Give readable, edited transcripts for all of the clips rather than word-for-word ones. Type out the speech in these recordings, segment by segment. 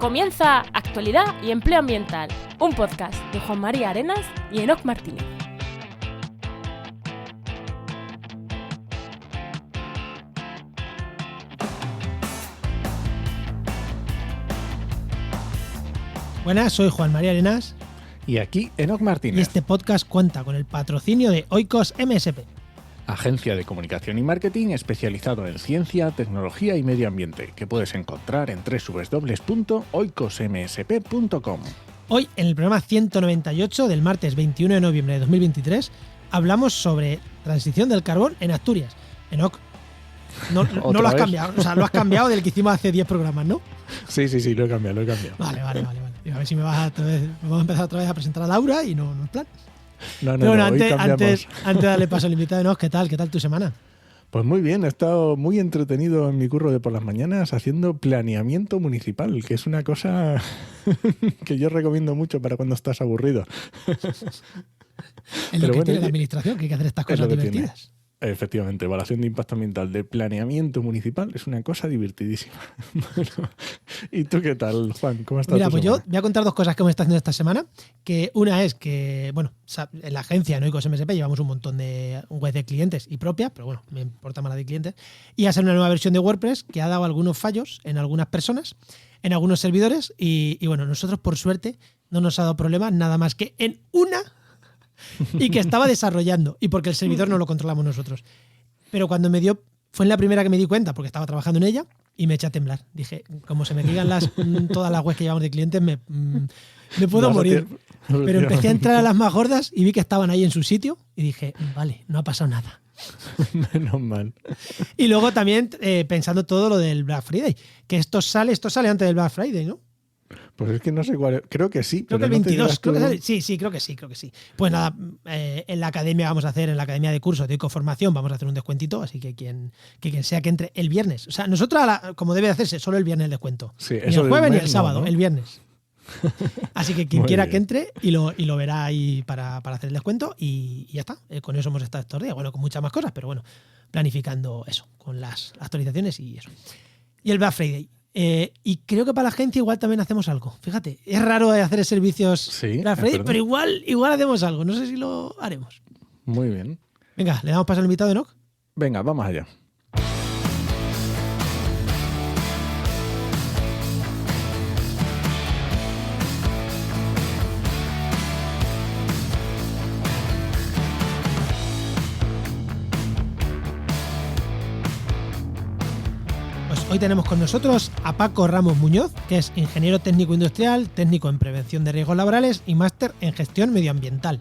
Comienza Actualidad y Empleo Ambiental, un podcast de Juan María Arenas y Enoc Martínez. Buenas, soy Juan María Arenas. Y aquí Enoc Martínez. Y este podcast cuenta con el patrocinio de Oikos MSP, agencia de comunicación y marketing especializado en ciencia, tecnología y medio ambiente, que puedes encontrar en www.oikosmsp.com. Hoy, en el programa 198 del martes 21 de noviembre de 2023, hablamos sobre transición del carbón en Asturias. Enoc, no lo has cambiado, o sea, lo has cambiado del que hicimos hace 10 programas, ¿no? Sí, lo he cambiado. Vale. Digo, a ver si vamos a empezar otra vez a presentar a Laura y no es plan. No, Pero bueno, antes de darle paso al invitado, ¿no? ¿Qué tal tu semana? Pues muy bien, he estado muy entretenido en mi curro de por las mañanas haciendo planeamiento municipal, que es una cosa que yo recomiendo mucho para cuando estás aburrido. Es lo que tiene la administración, que hay que hacer estas cosas divertidas. Efectivamente, evaluación de impacto ambiental de planeamiento municipal es una cosa divertidísima. Bueno, ¿y tú qué tal, Juan? ¿Cómo estás? Mira, pues yo voy a contar dos cosas que me está haciendo esta semana. Que una es que, bueno, en la agencia en Oikos MSP llevamos un montón de web de clientes y propias, pero bueno, me importa más la de clientes. Y hacer una nueva versión de WordPress que ha dado algunos fallos en algunas personas, en algunos servidores. Y bueno, nosotros por suerte no nos ha dado problemas nada más que en una y que estaba desarrollando y porque el servidor no lo controlamos nosotros. Pero cuando fue en la primera que me di cuenta porque estaba trabajando en ella y me eché a temblar. Dije, como se me digan todas las webs que llevamos de clientes, me puedo morir. Pero empecé a entrar a las más gordas y vi que estaban ahí en su sitio y dije, vale, no ha pasado nada. Menos mal. Y luego también pensando todo lo del Black Friday, que esto sale antes del Black Friday, ¿no? Pues es que no sé cuál. Creo que sí. Creo que el 22. Creo que sí. Pues nada, en la academia en la academia de cursos de Ecoformación vamos a hacer un descuentito, así que quien sea que entre el viernes. O sea, nosotros, como debe hacerse, solo el viernes el descuento. Sí, ni el jueves ni el sábado, ¿no? El viernes. Así que quien quiera que entre y lo verá ahí para hacer el descuento y ya está. Con eso hemos estado estos días. Bueno, con muchas más cosas, pero bueno, planificando eso, con las actualizaciones y eso. Y el Black Friday. Y creo que para la agencia igual también hacemos algo. Fíjate, es raro hacer servicios Black Friday, pero igual hacemos algo. No sé si lo haremos. Muy bien. Venga, ¿le damos paso al invitado de Enoc? Venga, vamos allá. Hoy tenemos con nosotros a Paco Ramos Muñoz, que es ingeniero técnico industrial, técnico en prevención de riesgos laborales y máster en gestión medioambiental.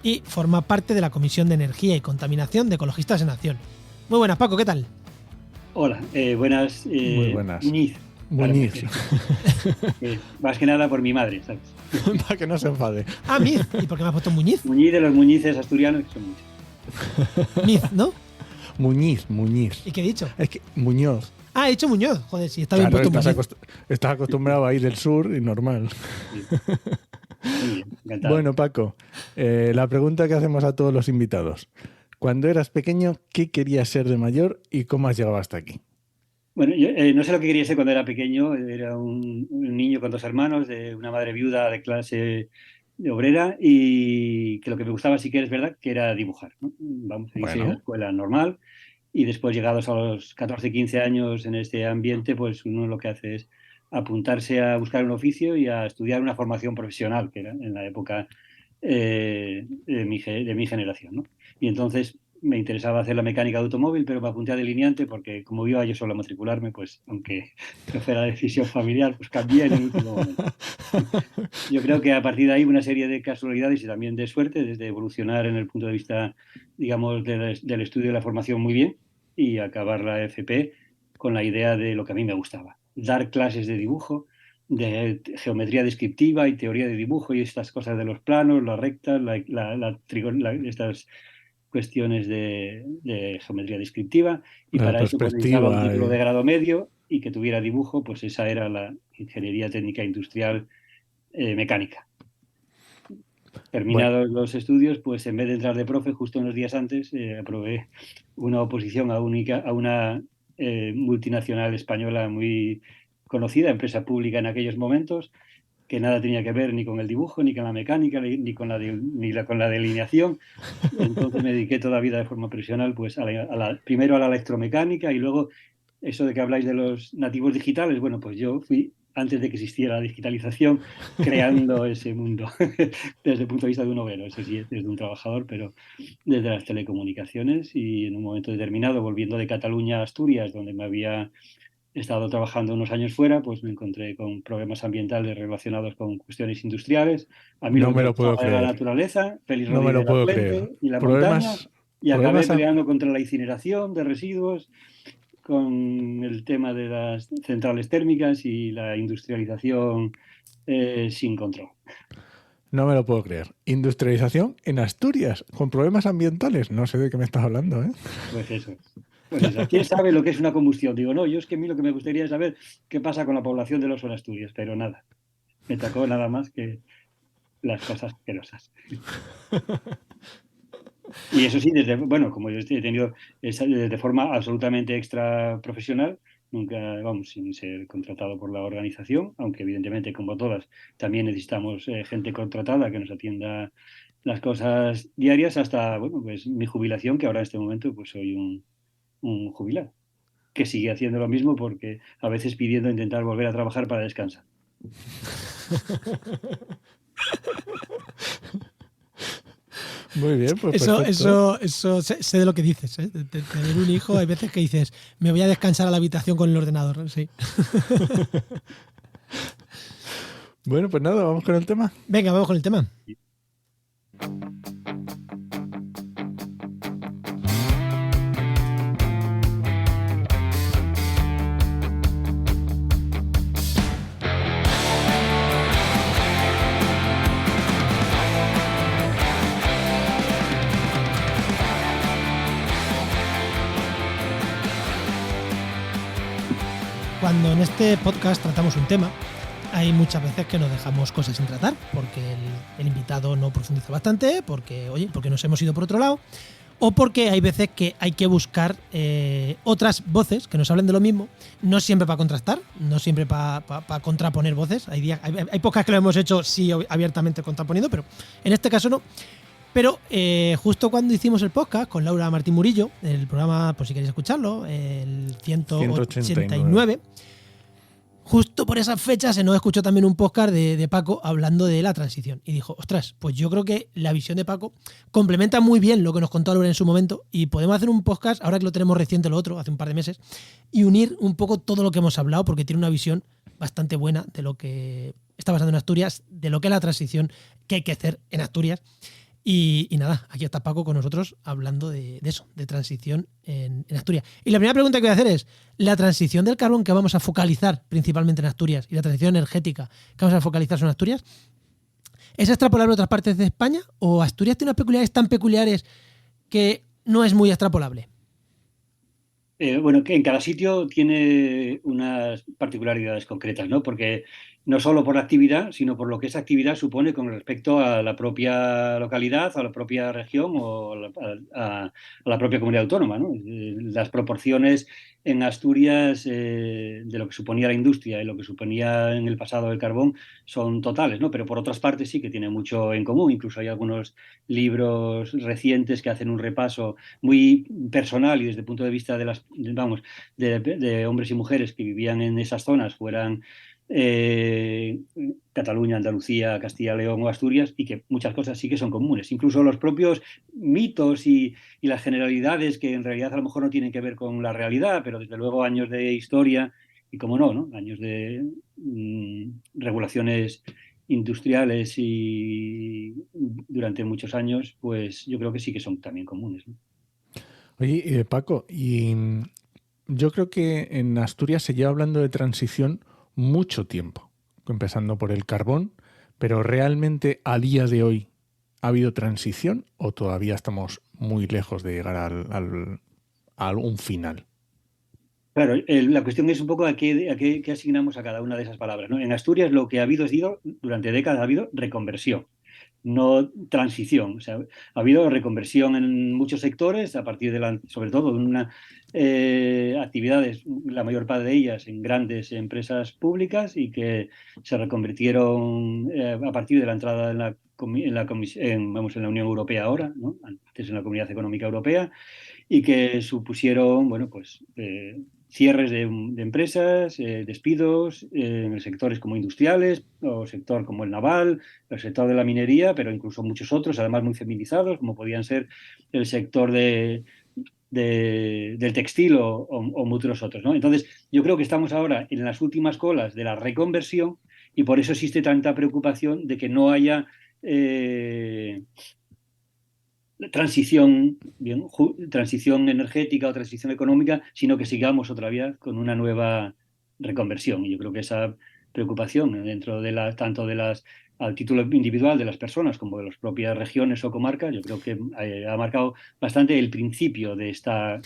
Y forma parte de la Comisión de Energía y Contaminación de Ecologistas en Acción. Muy buenas, Paco, ¿qué tal? Hola, buenas. Muy buenas. Muñiz. Más que nada por mi madre, ¿sabes? Para que no se enfade. Miz. ¿Y por qué me has puesto Muñiz? Muñiz de los Muñices asturianos, que son muchos. Miz, ¿no? Muñiz. ¿Y qué he dicho? Es que Muñoz. He dicho Muñoz. Joder, sí, está claro, bien puesto. Estás acostumbrado a ir del sur y normal. Sí. Muy bien, encantado. Bueno, Paco, la pregunta que hacemos a todos los invitados. Cuando eras pequeño, ¿qué querías ser de mayor y cómo has llegado hasta aquí? Bueno, yo no sé lo que quería ser cuando era pequeño. Era un niño con 2 hermanos, de una madre viuda de clase de obrera, y que lo que me gustaba sí que es verdad que era dibujar, ¿no? Vamos, hice la escuela normal. Y después, llegados a los 14, 15 años en este ambiente, pues uno lo que hace es apuntarse a buscar un oficio y a estudiar una formación profesional, que era en la época de mi generación, ¿no? Y entonces me interesaba hacer la mecánica de automóvil, pero me apunté a delineante porque como iba yo solo a matricularme, pues aunque no fuera decisión familiar, pues cambié en el último momento. Yo creo que a partir de ahí una serie de casualidades y también de suerte, desde evolucionar en el punto de vista, digamos, del estudio de la formación muy bien y acabar la FP con la idea de lo que a mí me gustaba. Dar clases de dibujo, de geometría descriptiva y teoría de dibujo y estas cosas de los planos, las rectas, estas cuestiones de geometría descriptiva, y para eso pues, necesitaba un título de grado medio y que tuviera dibujo, pues esa era la ingeniería técnica industrial mecánica. Terminados los estudios, pues en vez de entrar de profe justo unos días antes, aprobé una oposición a una multinacional española muy conocida, empresa pública en aquellos momentos, que nada tenía que ver ni con el dibujo, ni con la mecánica, ni con con la delineación. Entonces me dediqué toda la vida de forma profesional pues primero a la electromecánica y luego eso de que habláis de los nativos digitales. Bueno, pues yo fui, antes de que existiera la digitalización, creando ese mundo desde el punto de vista de un obrero, eso sí, desde un trabajador, pero desde las telecomunicaciones y en un momento determinado, volviendo de Cataluña a Asturias, donde me había he estado trabajando unos años fuera, pues me encontré con problemas ambientales relacionados con cuestiones industriales. A mí lo No que me me lo puedo gustaba era la creer. naturaleza, Félix No me Rodríguez lo de la puedo creer. Fuente y la montaña, Problemas, y acabé problemas, peleando contra la incineración de residuos, con el tema de las centrales térmicas y la industrialización sin control. no me lo puedo creer. Industrialización en Asturias, con problemas ambientales. No sé de qué me estás hablando, ¿eh? Pues eso. Pues eso. ¿Quién sabe lo que es una combustión? Digo, no, yo es que a mí lo que me gustaría es saber qué pasa con la población del oso en Asturias, pero nada. Me tocó nada más que las cosas asquerosas. Y eso sí, bueno, como yo he tenido de forma absolutamente extra profesional, nunca, vamos, sin ser contratado por la organización, aunque evidentemente, como todas, también necesitamos gente contratada que nos atienda las cosas diarias hasta, bueno, pues mi jubilación, que ahora en este momento pues soy un jubilado, que sigue haciendo lo mismo porque a veces pidiendo intentar volver a trabajar para descansar. Muy bien, pues Eso sé de lo que dices, ¿eh? De tener un hijo, hay veces que dices, me voy a descansar a la habitación con el ordenador, sí. Bueno, pues nada, vamos con el tema. Venga, vamos con el tema. Cuando en este podcast tratamos un tema, hay muchas veces que nos dejamos cosas sin tratar, porque el invitado no profundiza bastante, porque nos hemos ido por otro lado, o porque hay veces que hay que buscar otras voces que nos hablen de lo mismo, no siempre para contrastar, no siempre para contraponer voces. Hay podcasts que lo hemos hecho sí abiertamente contraponiendo, pero en este caso no. Pero justo cuando hicimos el podcast con Laura Martín Murillo, el programa, por si queréis escucharlo, el 189, justo por esas fechas se nos escuchó también un podcast de Paco hablando de la transición. Y dijo, ostras, pues yo creo que la visión de Paco complementa muy bien lo que nos contó Laura en su momento y podemos hacer un podcast, ahora que lo tenemos reciente lo otro, hace un par de meses, y unir un poco todo lo que hemos hablado porque tiene una visión bastante buena de lo que está pasando en Asturias, de lo que es la transición que hay que hacer en Asturias. Y nada, aquí está Paco con nosotros hablando de eso, de transición en Asturias. Y la primera pregunta que voy a hacer es, ¿la transición del carbón que vamos a focalizar principalmente en Asturias y la transición energética que vamos a focalizar en Asturias, ¿es extrapolable a otras partes de España o Asturias tiene unas peculiaridades tan peculiares que no es muy extrapolable? Bueno, que en cada sitio tiene unas particularidades concretas, ¿no? Porque no solo por la actividad, sino por lo que esa actividad supone con respecto a la propia localidad, a la propia región o a la propia comunidad autónoma, ¿no? Las proporciones en Asturias de lo que suponía la industria y lo que suponía en el pasado el carbón son totales, ¿no? Pero por otras partes sí que tiene mucho en común. Incluso hay algunos libros recientes que hacen un repaso muy personal y desde el punto de vista de hombres y mujeres que vivían en esas zonas, fueran Cataluña, Andalucía, Castilla, León o Asturias, y que muchas cosas sí que son comunes. Incluso los propios mitos y las generalidades que en realidad a lo mejor no tienen que ver con la realidad, pero desde luego años de historia y, como no, años de regulaciones industriales y durante muchos años, pues yo creo que sí que son también comunes, ¿no? Oye, Paco, y yo creo que en Asturias se lleva hablando de transición mucho tiempo, empezando por el carbón, pero ¿realmente a día de hoy ha habido transición o todavía estamos muy lejos de llegar a un final? Claro, la cuestión es un poco a qué asignamos a cada una de esas palabras, ¿no? En Asturias lo que ha habido durante décadas ha habido reconversión. no transición. O sea, ha habido reconversión en muchos sectores a partir sobre todo de una actividades, la mayor parte de ellas en grandes empresas públicas y que se reconvirtieron a partir de la entrada en la Unión Europea ahora, ¿no? Antes en la Comunidad Económica Europea, y que supusieron, bueno, pues cierres de empresas, despidos en sectores como industriales, o sector como el naval, el sector de la minería, pero incluso muchos otros, además muy feminizados, como podían ser el sector del textil o muchos otros, ¿no? Entonces, yo creo que estamos ahora en las últimas colas de la reconversión y por eso existe tanta preocupación de que no haya transición energética o transición económica, sino que sigamos otra vez con una nueva reconversión. Y yo creo que esa preocupación dentro de tanto de al título individual de las personas como de las propias regiones o comarcas, yo creo que ha marcado bastante el principio de esta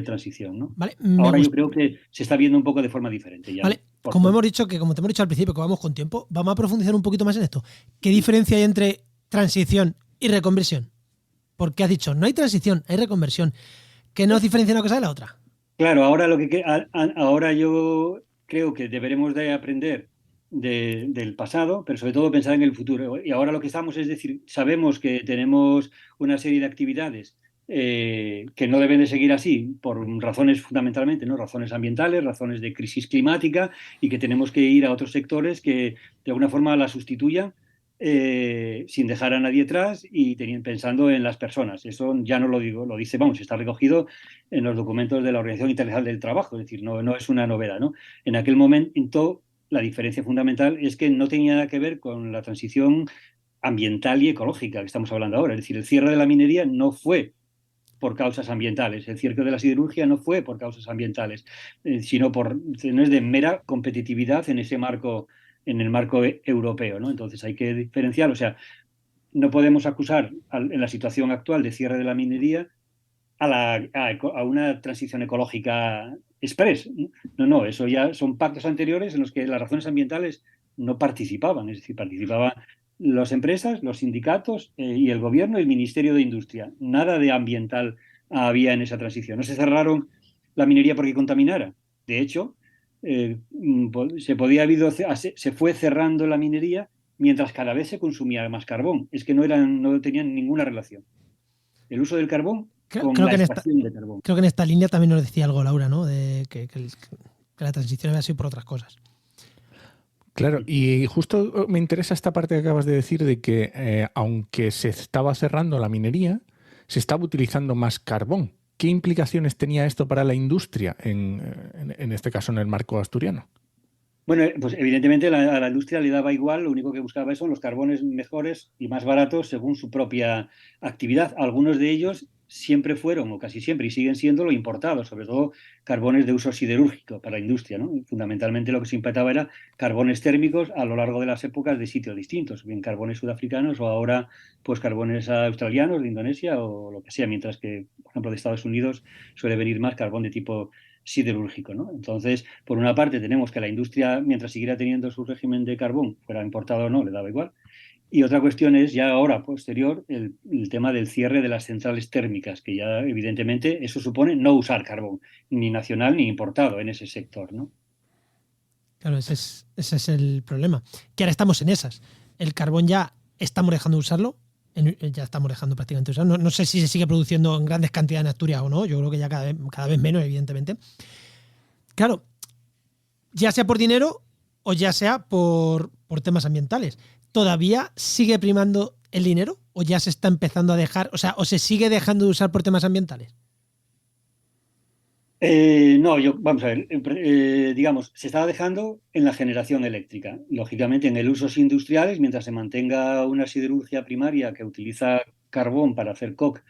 transición, ¿no? Vale, ahora yo creo que se está viendo un poco de forma diferente. Ya, vale, como te hemos dicho al principio, que vamos con tiempo, vamos a profundizar un poquito más en esto. ¿Qué diferencia hay entre transición y reconversión? Porque has dicho, no hay transición, hay reconversión. ¿Qué nos diferencia una cosa de la otra? Claro, ahora yo creo que deberemos de aprender del pasado, pero sobre todo pensar en el futuro. Y ahora lo que estamos es decir, sabemos que tenemos una serie de actividades que no deben de seguir así por razones fundamentalmente, ¿no? Razones ambientales, razones de crisis climática, y que tenemos que ir a otros sectores que de alguna forma la sustituyan sin dejar a nadie atrás y pensando en las personas. Eso ya no lo digo, lo dice, vamos, está recogido en los documentos de la Organización Internacional del Trabajo, es decir, no es una novedad, ¿no? En aquel momento, la diferencia fundamental es que no tenía nada que ver con la transición ambiental y ecológica que estamos hablando ahora. Es decir, el cierre de la minería no fue por causas ambientales, el cierre de la siderurgia no fue por causas ambientales, sino no es de mera competitividad en ese marco, en el marco europeo, ¿no? Entonces hay que diferenciar, o sea, no podemos acusar en la situación actual de cierre de la minería a una transición ecológica express. No, eso ya son pactos anteriores en los que las razones ambientales no participaban, es decir, participaban las empresas, los sindicatos y el gobierno y el Ministerio de Industria. Nada de ambiental había en esa transición. No se cerraron la minería porque contaminara. De hecho, se fue cerrando la minería mientras cada vez se consumía más carbón. Es que no tenían ninguna relación. El uso del carbón con la extracción de carbón. Creo que en esta línea también nos decía algo Laura, ¿no? De que la transición había sido por otras cosas. Claro, y justo me interesa esta parte que acabas de decir de que aunque se estaba cerrando la minería, se estaba utilizando más carbón. ¿Qué implicaciones tenía esto para la industria, en este caso en el marco asturiano? Bueno, pues evidentemente a la industria le daba igual, lo único que buscaba son los carbones mejores y más baratos según su propia actividad. Algunos de ellos siempre fueron, o casi siempre, y siguen siendo lo importados, sobre todo carbones de uso siderúrgico para la industria, ¿no? Fundamentalmente lo que se importaba era carbones térmicos a lo largo de las épocas de sitios distintos, bien carbones sudafricanos o ahora pues carbones australianos de Indonesia o lo que sea, mientras que, por ejemplo, de Estados Unidos suele venir más carbón de tipo siderúrgico, ¿no? Entonces, por una parte tenemos que la industria, mientras siguiera teniendo su régimen de carbón, fuera importado o no, le daba igual. Y otra cuestión es ya ahora, posterior, el tema del cierre de las centrales térmicas, que ya evidentemente eso supone no usar carbón, ni nacional ni importado en ese sector, ¿no? Claro, ese es el problema. Que ahora estamos en esas. El carbón ya estamos dejando de usarlo, ya estamos dejando prácticamente de usarlo. No sé si se sigue produciendo en grandes cantidades en Asturias o no, yo creo que ya cada vez menos, evidentemente. Claro, ya sea por dinero o ya sea por temas ambientales. ¿Todavía sigue primando el dinero o ya se está empezando a dejar, o se sigue dejando de usar por temas ambientales? No, vamos a ver, digamos, se estaba dejando en la generación eléctrica, lógicamente en el usos industriales, mientras se mantenga una siderurgia primaria que utiliza carbón para hacer coke,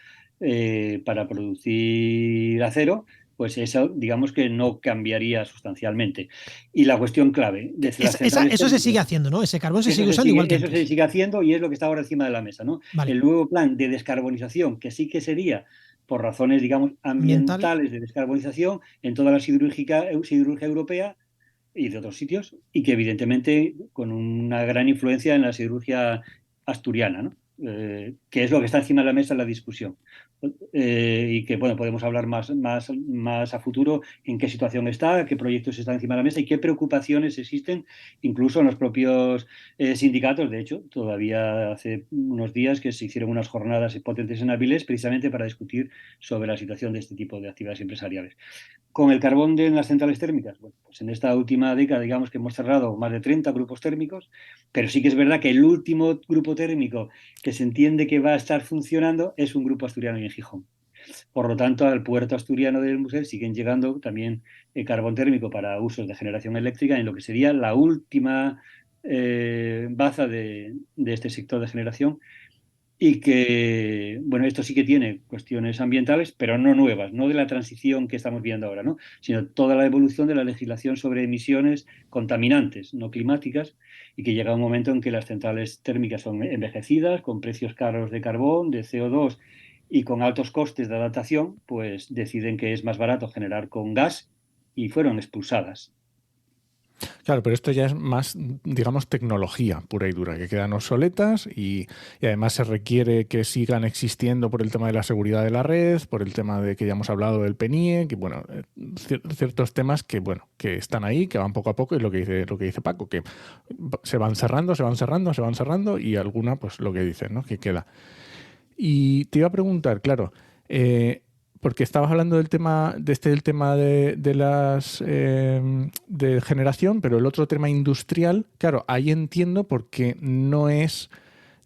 para producir acero, pues eso, digamos que no cambiaría sustancialmente. Y la cuestión clave de eso se sigue haciendo, ¿no? Ese carbón se sigue usando igual que antes. Eso se sigue haciendo y es lo que está ahora encima de la mesa, ¿no? Vale. El nuevo plan de descarbonización, que sí que sería por razones, digamos, ambientales de descarbonización en toda la siderurgia europea y de otros sitios, y que evidentemente con una gran influencia en la siderurgia asturiana, ¿no? que es lo que está encima de la mesa en la discusión. Y que, bueno, podemos hablar más a futuro en qué situación está, qué proyectos están encima de la mesa y qué preocupaciones existen, incluso en los propios sindicatos. De hecho, todavía hace unos días que se hicieron unas jornadas potentes en Avilés precisamente para discutir sobre la situación de este tipo de actividades empresariales. Con el carbón de las centrales térmicas, bueno, pues en esta última década, digamos que hemos cerrado más de 30 grupos térmicos, pero sí que es verdad que el último grupo térmico que se entiende que va a estar funcionando es un grupo asturiano y en Gijón. Por lo tanto, al puerto asturiano del Musel siguen llegando también carbón térmico para usos de generación eléctrica en lo que sería la última baza de este sector de generación. Y que, bueno, esto sí que tiene cuestiones ambientales, pero no nuevas, no de la transición que estamos viendo ahora, ¿no? Sino toda la evolución de la legislación sobre emisiones contaminantes, no climáticas, y que llega un momento en que las centrales térmicas son envejecidas, con precios caros de carbón, de CO2 y con altos costes de adaptación, pues deciden que es más barato generar con gas y fueron expulsadas. Claro, pero esto ya es más, digamos, tecnología pura y dura, que quedan obsoletas y además se requiere que sigan existiendo por el tema de la seguridad de la red, por el tema de que ya hemos hablado del PNIE, que bueno, ciertos temas que bueno, que están ahí, que van poco a poco, y lo que dice Paco, que se van cerrando y alguna, pues lo que dicen, ¿no? Que queda. Y te iba a preguntar, claro, porque estabas hablando del tema de las de generación, pero el otro tema industrial, claro, ahí entiendo porque no es,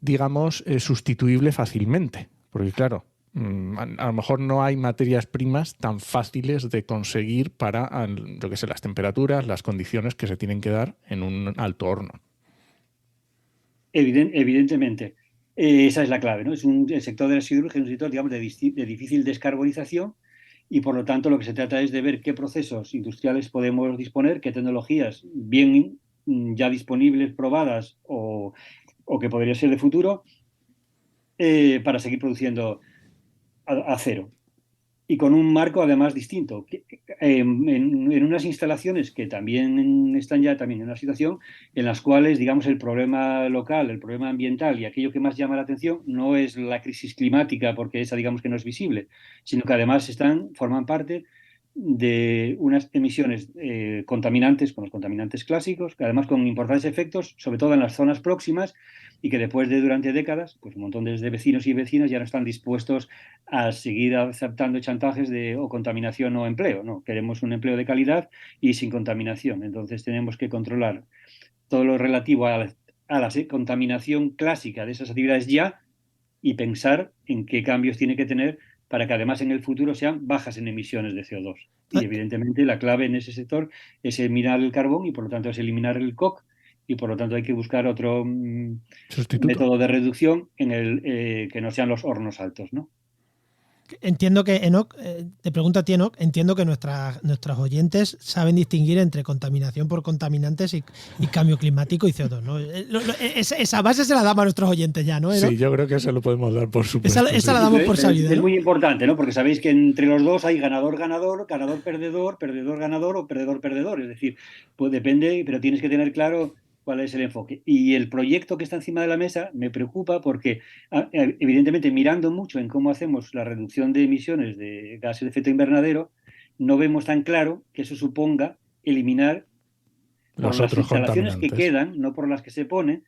digamos, sustituible fácilmente. Porque claro, a lo mejor no hay materias primas tan fáciles de conseguir para, yo que sé, las temperaturas, las condiciones que se tienen que dar en un alto horno. Evidentemente. Esa es la clave, ¿no? El sector de la siderurgia es un sector, digamos, de difícil descarbonización y, por lo tanto, lo que se trata es de ver qué procesos industriales podemos disponer, qué tecnologías bien ya disponibles, probadas o que podría ser de futuro, para seguir produciendo acero. Y con un marco además distinto, en unas instalaciones que también están ya también en una situación en las cuales, digamos, el problema local, el problema ambiental y aquello que más llama la atención no es la crisis climática, porque esa, digamos, que no es visible, sino que además forman parte de unas emisiones contaminantes, con los contaminantes clásicos, que además con importantes efectos, sobre todo en las zonas próximas, y que después de durante décadas, pues un montón de vecinos y vecinas ya no están dispuestos a seguir aceptando chantajes de o contaminación o empleo. No, queremos un empleo de calidad y sin contaminación. Entonces tenemos que controlar todo lo relativo a la contaminación clásica de esas actividades ya y pensar en qué cambios tiene que tener para que además en el futuro sean bajas en emisiones de CO2. Y evidentemente la clave en ese sector es eliminar el carbón y por lo tanto es eliminar el coke y por lo tanto hay que buscar otro método de reducción que no sean los hornos altos, ¿no? Entiendo que, Enoch, te pregunto a ti, Enoch, entiendo que nuestros oyentes saben distinguir entre contaminación por contaminantes y cambio climático y CO2, ¿no? Esa base se la damos a nuestros oyentes ya, ¿no, Enoch? Sí, yo creo que se lo podemos dar por supuesto. Esa la damos por sabida, Es ¿no? muy importante, ¿no? Porque sabéis que entre los dos hay ganador-ganador, ganador-perdedor, perdedor-ganador o perdedor-perdedor. Es decir, pues depende, pero tienes que tener claro cuál es el enfoque. Y el proyecto que está encima de la mesa me preocupa porque, evidentemente, mirando mucho en cómo hacemos la reducción de emisiones de gases de efecto invernadero, no vemos tan claro que eso suponga eliminar por las instalaciones que quedan, no por las que se pone,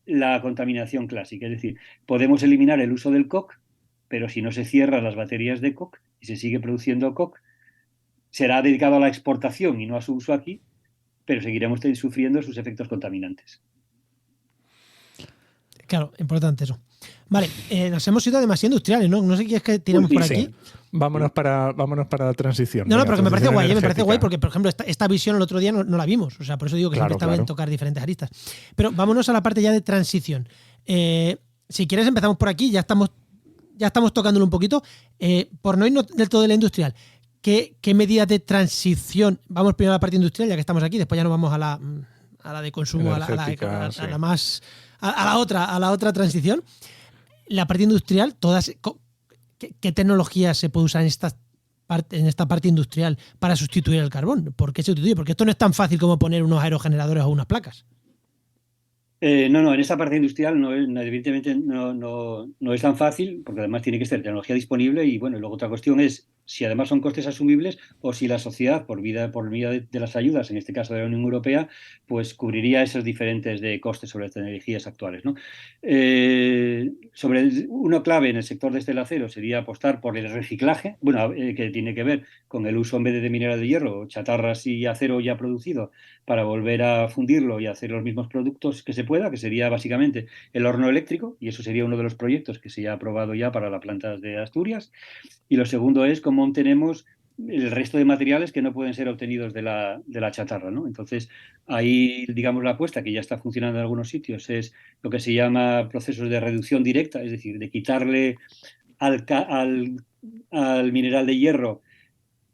la contaminación clásica. Es decir, podemos eliminar el uso del coke, pero si no se cierran las baterías de coke y se sigue produciendo coke, será dedicado a la exportación y no a su uso aquí, pero seguiremos sufriendo sus efectos contaminantes. Claro, importante eso. Vale, nos hemos ido demasiado industriales, ¿no? No sé si es que tiramos por aquí. Sí. Vámonos para la transición. No, pero que me parece guay, me parece guay porque, por ejemplo, esta visión el otro día no la vimos. O sea, por eso digo que siempre está bien tocar diferentes aristas. Pero vámonos a la parte ya de transición. Si quieres empezamos por aquí, ya estamos tocándolo un poquito. Por no irnos del todo de la industrial, ¿qué medidas de transición? Vamos primero a la parte industrial, ya que estamos aquí, después ya nos vamos a la de consumo, a la otra transición. La parte industrial, ¿qué tecnologías se puede usar en esta parte industrial para sustituir el carbón? ¿Por qué se sustituye? Porque esto no es tan fácil como poner unos aerogeneradores o unas placas. No, en esta parte industrial evidentemente no es tan fácil, porque además tiene que ser tecnología disponible y bueno, luego otra cuestión es si además son costes asumibles o si la sociedad, por vía de las ayudas, en este caso de la Unión Europea, pues cubriría esos diferentes de costes sobre las energías actuales, ¿no? Una clave en el sector de este acero sería apostar por el reciclaje, bueno, que tiene que ver con el uso en vez de mineral de hierro, chatarras y acero ya producido, para volver a fundirlo y hacer los mismos productos que se pueda, que sería básicamente el horno eléctrico, y eso sería uno de los proyectos que se ha aprobado ya para las plantas de Asturias. Y lo segundo es cómo obtenemos el resto de materiales que no pueden ser obtenidos de la chatarra, ¿no? Entonces, ahí, digamos, la apuesta que ya está funcionando en algunos sitios es lo que se llama procesos de reducción directa, es decir, de quitarle al mineral de hierro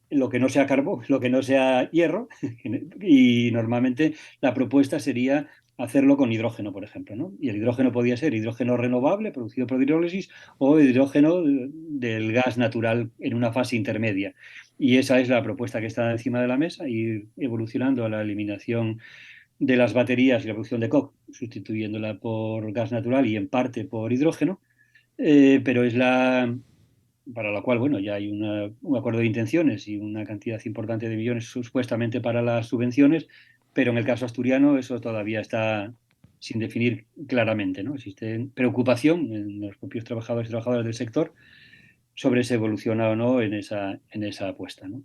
lo que no sea carbón, lo que no sea hierro, y normalmente la propuesta sería hacerlo con hidrógeno, por ejemplo, ¿no? Y el hidrógeno podía ser hidrógeno renovable producido por hidrólisis o hidrógeno del gas natural en una fase intermedia. Y esa es la propuesta que está encima de la mesa, ir evolucionando a la eliminación de las baterías y la producción de coque, sustituyéndola por gas natural y en parte por hidrógeno, pero es para la cual, bueno, ya hay un acuerdo de intenciones y una cantidad importante de millones supuestamente para las subvenciones, pero en el caso asturiano eso todavía está sin definir claramente, ¿no? Existe preocupación en los propios trabajadores y trabajadoras del sector sobre si evoluciona o no en esa apuesta, ¿no?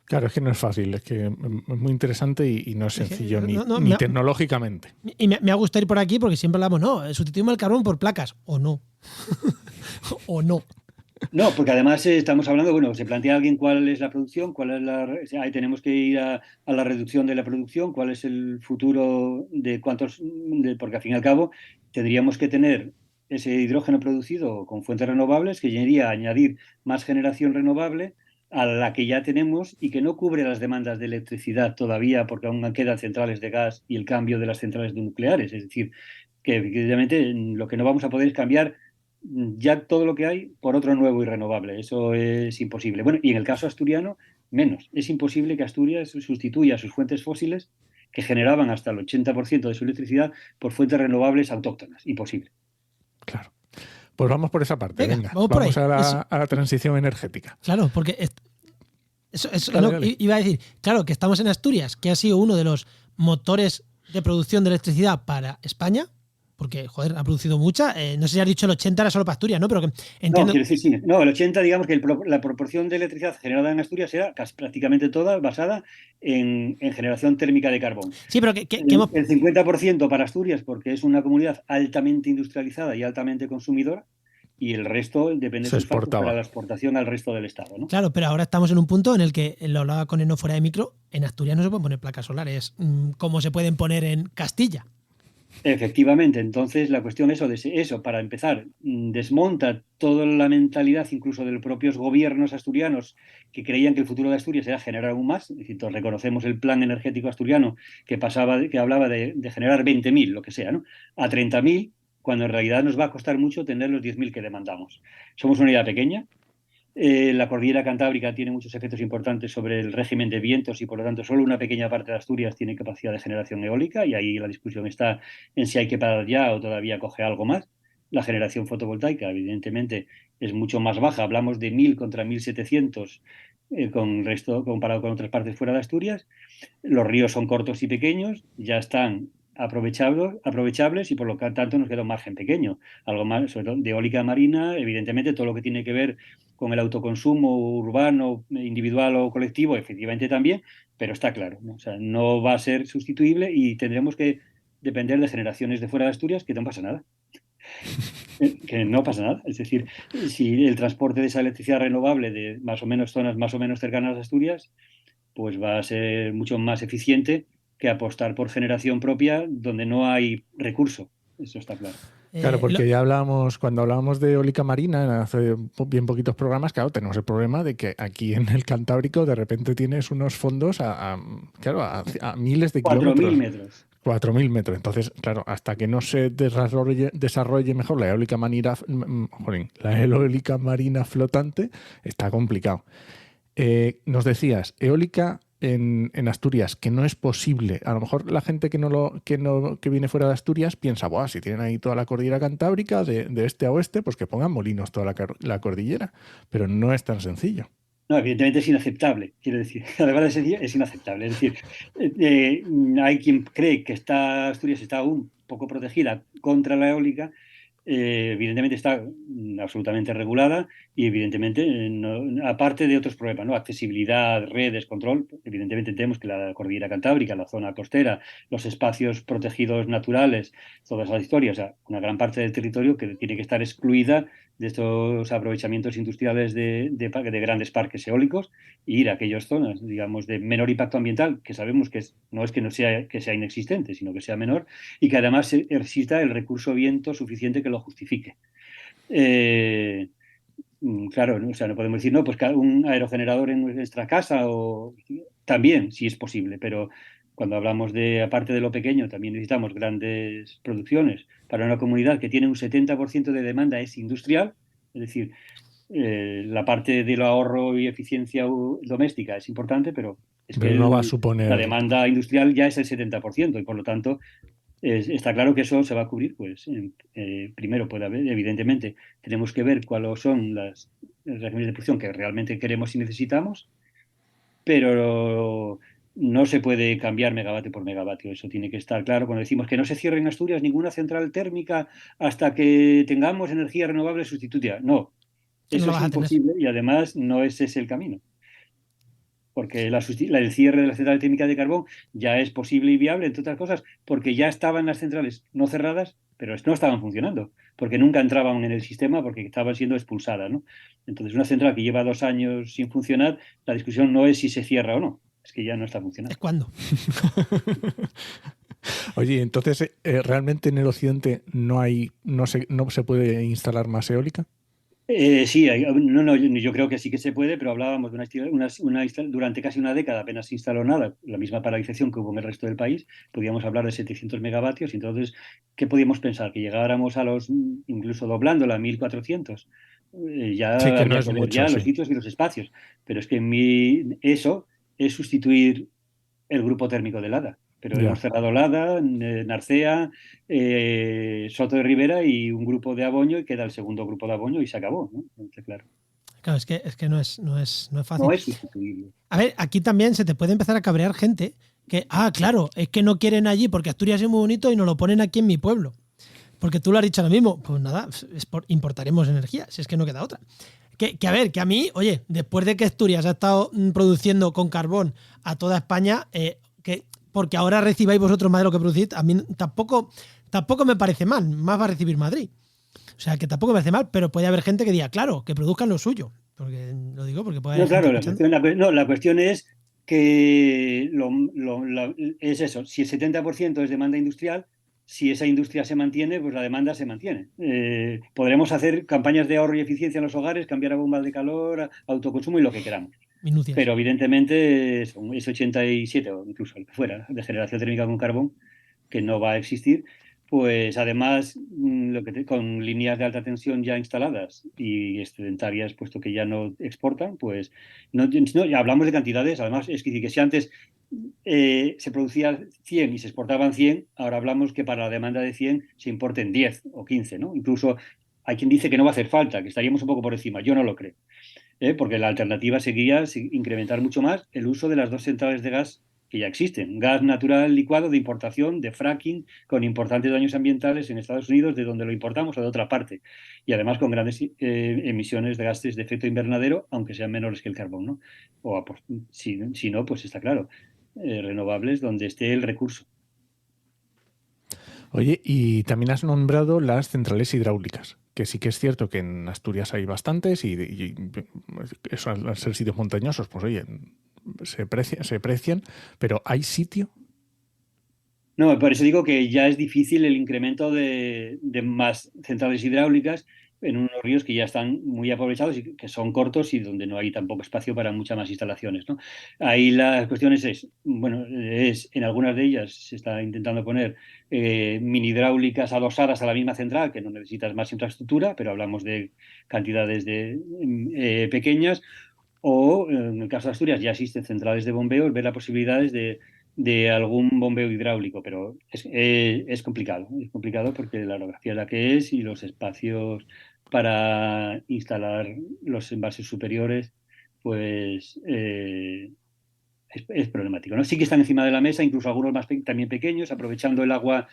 Claro, es que no es fácil, es que es muy interesante y no es sencillo ni tecnológicamente. Y me ha gustado ir por aquí porque siempre hablamos, no, sustituimos el carbón por placas, o no. O no. No, porque además estamos hablando, bueno, se plantea alguien cuál es la producción, ahí tenemos que ir a la reducción de la producción, cuál es el futuro de porque al fin y al cabo tendríamos que tener ese hidrógeno producido con fuentes renovables que iría a añadir más generación renovable a la que ya tenemos y que no cubre las demandas de electricidad todavía porque aún quedan centrales de gas y el cambio de las centrales nucleares. Es decir, que evidentemente lo que no vamos a poder es cambiar ya todo lo que hay por otro nuevo y renovable. Eso es imposible. Bueno, y en el caso asturiano, menos. Es imposible que Asturias sustituya sus fuentes fósiles, que generaban hasta el 80% de su electricidad, por fuentes renovables autóctonas. Imposible. Claro. Pues vamos por esa parte. Venga, vamos a la transición energética. Claro, porque iba a decir, claro, que estamos en Asturias, que ha sido uno de los motores de producción de electricidad para España, porque, joder, ha producido mucha. No sé si has dicho el 80 era solo para Asturias, ¿no? Pero que entiendo... No, quiero decir, sí. No, el 80, digamos que la proporción de electricidad generada en Asturias era casi prácticamente toda basada en generación térmica de carbón. Sí, pero el 50% para Asturias, porque es una comunidad altamente industrializada y altamente consumidora, y el resto depende de sus factores para la exportación al resto del Estado, ¿no? Claro, pero ahora estamos en un punto en el que, lo hablaba con Eno fuera de micro, en Asturias no se pueden poner placas solares como se pueden poner en Castilla. Efectivamente, entonces la cuestión es eso, para empezar, desmonta toda la mentalidad incluso de los propios gobiernos asturianos que creían que el futuro de Asturias era generar aún más. Es decir, todos reconocemos el plan energético asturiano que hablaba de generar 20.000, lo que sea, ¿no? A 30.000, cuando en realidad nos va a costar mucho tener los 10.000 que demandamos. Somos una unidad pequeña. La cordillera cantábrica tiene muchos efectos importantes sobre el régimen de vientos y por lo tanto solo una pequeña parte de Asturias tiene capacidad de generación eólica y ahí la discusión está en si hay que parar ya o todavía coge algo más. La generación fotovoltaica evidentemente es mucho más baja, hablamos de 1.000 contra 1.700 comparado con otras partes fuera de Asturias. Los ríos son cortos y pequeños, ya están aprovechables y por lo tanto nos queda un margen pequeño. Algo más, sobre todo de eólica marina, evidentemente todo lo que tiene que ver con el autoconsumo urbano, individual o colectivo, efectivamente también, pero está claro, ¿no? O sea, no va a ser sustituible y tendremos que depender de generaciones de fuera de Asturias, que no pasa nada. Que no pasa nada. Es decir, si el transporte de esa electricidad renovable de más o menos zonas más o menos cercanas a Asturias, pues va a ser mucho más eficiente que apostar por generación propia donde no hay recurso. Eso está claro. Claro, porque ya cuando hablábamos de eólica marina, hace bien poquitos programas, claro, tenemos el problema de que aquí en el Cantábrico de repente tienes unos fondos a miles de 4.000 kilómetros. metros. 4.000 metros. Entonces, claro, hasta que no se desarrolle mejor la eólica marina flotante, está complicado. Nos decías, eólica en Asturias que no es posible. A lo mejor la gente que viene fuera de Asturias piensa, "Buah, si tienen ahí toda la cordillera cantábrica de este a oeste, pues que pongan molinos toda la cordillera". Pero no es tan sencillo. No, evidentemente es inaceptable, quiero decir. Además de ese día es inaceptable. Es decir, hay quien cree que Asturias está aún poco protegida contra la eólica. Evidentemente está absolutamente regulada y evidentemente, aparte de otros problemas, ¿no? Accesibilidad, redes, control, evidentemente tenemos que la cordillera cantábrica, la zona costera, los espacios protegidos naturales, todas las historias, o sea, una gran parte del territorio que tiene que estar excluida de estos aprovechamientos industriales de grandes parques eólicos e ir a aquellas zonas, digamos, de menor impacto ambiental, que sabemos que no es que sea inexistente, sino que sea menor, y que además exista el recurso viento suficiente que lo justifique. Claro, ¿no? O sea, no podemos decir, no, pues un aerogenerador en nuestra casa, o también, si es posible, pero cuando hablamos aparte de lo pequeño, también necesitamos grandes producciones para una comunidad que tiene un 70% de demanda es industrial, es decir, la parte del ahorro y eficiencia doméstica es importante, pero es Pero que no va a la suponer... demanda industrial ya es el 70% y por lo tanto está claro que eso se va a cubrir. Pues primero puede haber, evidentemente, tenemos que ver cuáles son las regímenes de producción que realmente queremos y necesitamos, pero no se puede cambiar megavatio por megavatio. Eso tiene que estar claro. Cuando decimos que no se cierre en Asturias ninguna central térmica hasta que tengamos energía renovable sustituta. No, Que no eso lo es vas a tener. imposible y además no ese es el camino. Porque el cierre de la central térmica de carbón ya es posible y viable, entre otras cosas, porque ya estaban las centrales no cerradas, pero no estaban funcionando, porque nunca entraban en el sistema porque estaban siendo expulsadas, ¿no? Entonces, una central que lleva 2 años sin funcionar, la discusión no es si se cierra o no, es que ya no está funcionando. ¿Es cuándo? Oye, entonces, ¿realmente en el occidente no se puede instalar más eólica? Sí, yo creo que sí que se puede, pero hablábamos de durante casi una década apenas se instaló nada, la misma paralización que hubo en el resto del país, podíamos hablar de 700 megavatios, y entonces, ¿qué podíamos pensar? Que llegáramos incluso doblándola a 1400. Sí, Ya que no habría es que ver mucho, ya los sí. sitios y los espacios, pero es que eso es sustituir el grupo térmico del Hada. Pero Ya. hemos cerrado Lada, Narcea, Soto de Ribera y un grupo de Aboño, y queda el segundo grupo de Aboño y se acabó, ¿no? Entonces, claro, Claro, es que no es fácil. no es sustituible. A ver, aquí también se te puede empezar a cabrear gente que, claro, es que no quieren allí porque Asturias es muy bonito y nos lo ponen aquí en mi pueblo. Porque tú lo has dicho ahora mismo. Pues nada, importaremos energía, si es que no queda otra. A ver, que a mí, oye, después de que Asturias ha estado produciendo con carbón a toda España, porque ahora recibáis vosotros más de lo que producís, a mí tampoco me parece mal, más va a recibir Madrid. O sea, que tampoco me parece mal, pero puede haber gente que diga, claro, que produzcan lo suyo. Porque lo digo porque puede No, haber gente claro, escuchando. la cuestión es que es eso, si el 70% es demanda industrial, si esa industria se mantiene, pues la demanda se mantiene. Podremos hacer campañas de ahorro y eficiencia en los hogares, cambiar a bombas de calor, a autoconsumo y lo que queramos. Minucias. Pero evidentemente ese 87 o incluso el que fuera de generación térmica con carbón, que no va a existir, pues además con líneas de alta tensión ya instaladas y excedentarias, puesto que ya no exportan, pues ya hablamos de cantidades. Además, es decir, que si antes se producía 100 y se exportaban 100, ahora hablamos que para la demanda de 100 se importen 10 o 15, ¿no? Incluso hay quien dice que no va a hacer falta, que estaríamos un poco por encima. Yo no lo creo. Porque la alternativa sería incrementar mucho más el uso de las 2 centrales de gas que ya existen. Gas natural licuado de importación, de fracking, con importantes daños ambientales en Estados Unidos, de donde lo importamos o de otra parte. Y además con grandes emisiones de gases de efecto invernadero, aunque sean menores que el carbón, ¿no? Pues, si no, pues está claro, renovables donde esté el recurso. Oye, y también has nombrado las centrales hidráulicas, que sí que es cierto que en Asturias hay bastantes y eso, al ser sitios montañosos, pues oye, se precian, pero ¿hay sitio? No, por eso digo que ya es difícil el incremento de más centrales hidráulicas en unos ríos que ya están muy aprovechados y que son cortos y donde no hay tampoco espacio para muchas más instalaciones, ¿no? Ahí la cuestión en algunas de ellas se está intentando poner mini hidráulicas adosadas a la misma central, que no necesitas más infraestructura, pero hablamos de cantidades pequeñas. o en el caso de Asturias ya existen centrales de bombeo, ver las posibilidades de algún bombeo hidráulico, pero es complicado porque la orografía es la que es y los espacios para instalar los embalses superiores, pues es problemático, ¿no? Sí que están encima de la mesa, incluso algunos también pequeños, aprovechando el agua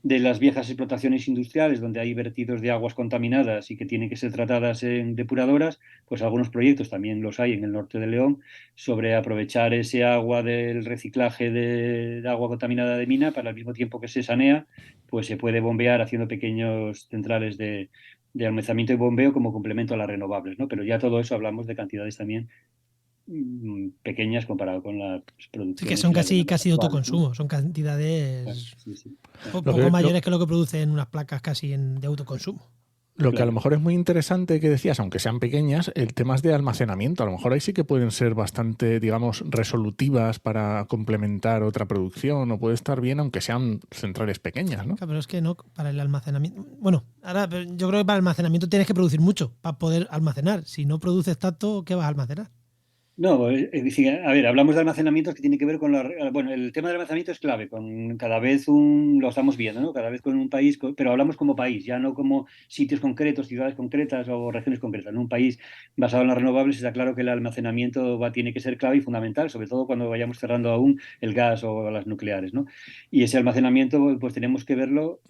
de las viejas explotaciones industriales donde hay vertidos de aguas contaminadas y que tienen que ser tratadas en depuradoras, pues algunos proyectos también los hay en el norte de León sobre aprovechar ese agua del reciclaje de agua contaminada de mina para al mismo tiempo que se sanea, pues se puede bombear haciendo pequeños centrales de almacenamiento y bombeo como complemento a las renovables, ¿no? Pero ya todo eso hablamos de cantidades también pequeñas comparado con las Sí, que producciones son y las casi demandas de actuales, ¿no? autoconsumo, son Claro, cantidades sí, sí. Lo poco que, mayores que lo que producen unas placas casi de autoconsumo. Lo que a Claro. lo mejor es muy interesante que decías, aunque sean pequeñas, el tema es de almacenamiento. A lo mejor ahí sí que pueden ser bastante, digamos, resolutivas para complementar otra producción o puede estar bien aunque sean centrales pequeñas, ¿no? Claro, pero es que no, para el almacenamiento. Bueno, ahora yo creo que para el almacenamiento tienes que producir mucho para poder almacenar. Si no produces tanto, ¿qué vas a almacenar? No, es decir, a ver, hablamos de almacenamientos que tiene que ver con bueno, el tema del almacenamiento es clave, con cada vez lo estamos viendo, ¿no? Cada vez con un país, pero hablamos como país, ya no como sitios concretos, ciudades concretas o regiones concretas. En un país basado en las renovables está claro que el almacenamiento tiene que ser clave y fundamental, sobre todo cuando vayamos cerrando aún el gas o las nucleares, ¿no? Y ese almacenamiento, pues tenemos que verlo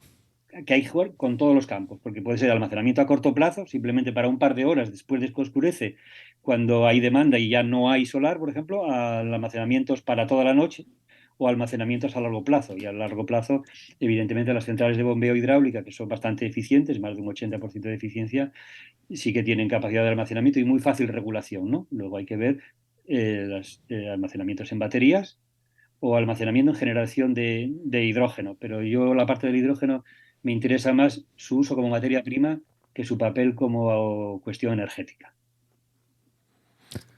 que hay que jugar con todos los campos, porque puede ser almacenamiento a corto plazo, simplemente para un par de horas después de que oscurece, cuando hay demanda y ya no hay solar, por ejemplo, al almacenamientos para toda la noche o almacenamientos a largo plazo. Y a largo plazo, evidentemente, las centrales de bombeo hidráulica, que son bastante eficientes, más de un 80% de eficiencia, sí que tienen capacidad de almacenamiento y muy fácil regulación, ¿no? Luego hay que ver los almacenamientos en baterías o almacenamiento en generación de hidrógeno, pero yo la parte del hidrógeno me interesa más su uso como materia prima que su papel como cuestión energética.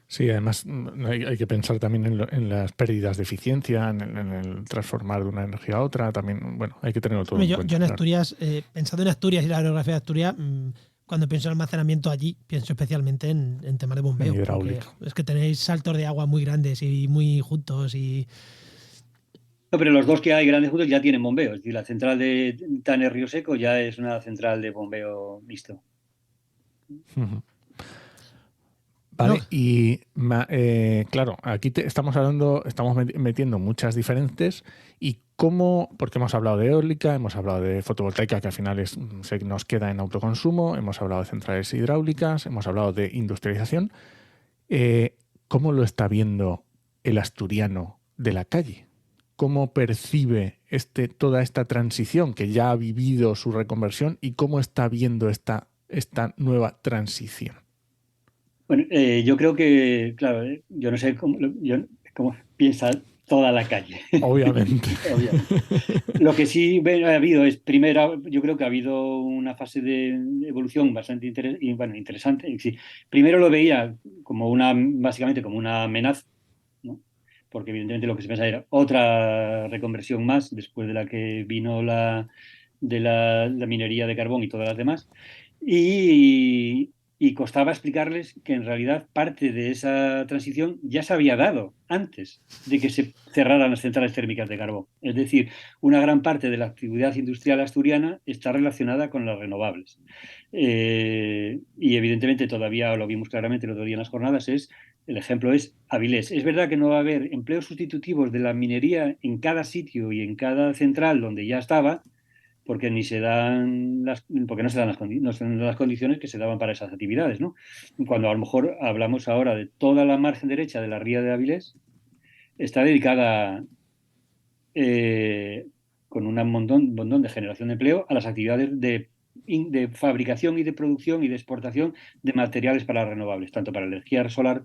Sí, además hay que pensar también en las pérdidas de eficiencia, en el transformar de una energía a otra. También, bueno, hay que tenerlo todo Hombre, en yo cuenta. en Claro. Asturias, pensando en Asturias y la orografía de Asturias, cuando pienso en almacenamiento allí, pienso especialmente en temas de bombeo. En Porque hidráulica. es que tenéis saltos de agua muy grandes y muy juntos y No, pero los dos que hay grandes juntos ya tienen bombeo. Es decir, la central de Taner Río Seco ya es una central de bombeo mixto. Ujú. bueno, Vale, y claro, aquí estamos hablando, estamos metiendo muchas diferentes y cómo, porque hemos hablado de eólica, hemos hablado de fotovoltaica, que al final nos queda en autoconsumo, hemos hablado de centrales hidráulicas, hemos hablado de industrialización. ¿Cómo lo está viendo el asturiano de la calle? ¿Cómo percibe toda esta transición que ya ha vivido su reconversión y cómo está viendo esta nueva transición? Bueno, yo creo que, claro, yo no sé cómo piensa toda la calle. Obviamente. Obviamente. Lo que sí ha habido es, primero, yo creo que ha habido una fase de evolución bastante interesante. Sí. Primero lo veía como básicamente como una amenaza, ¿no? Porque evidentemente lo que se pensaba era otra reconversión más después de la que vino la minería de carbón y todas las demás. Y costaba explicarles que en realidad parte de esa transición ya se había dado antes de que se cerraran las centrales térmicas de carbón. Es decir, una gran parte de la actividad industrial asturiana está relacionada con las renovables. Y evidentemente todavía lo vimos claramente el otro día en las jornadas, el ejemplo es Avilés. Es verdad que no va a haber empleos sustitutivos de la minería en cada sitio y en cada central donde ya estaba, porque porque no se dan no se dan las condiciones que se daban para esas actividades, ¿no? Cuando a lo mejor hablamos ahora de toda la margen derecha de la ría de Avilés, está dedicada eh, con un montón de generación de empleo a las actividades de fabricación y de producción y de exportación de materiales para renovables, tanto para la energía solar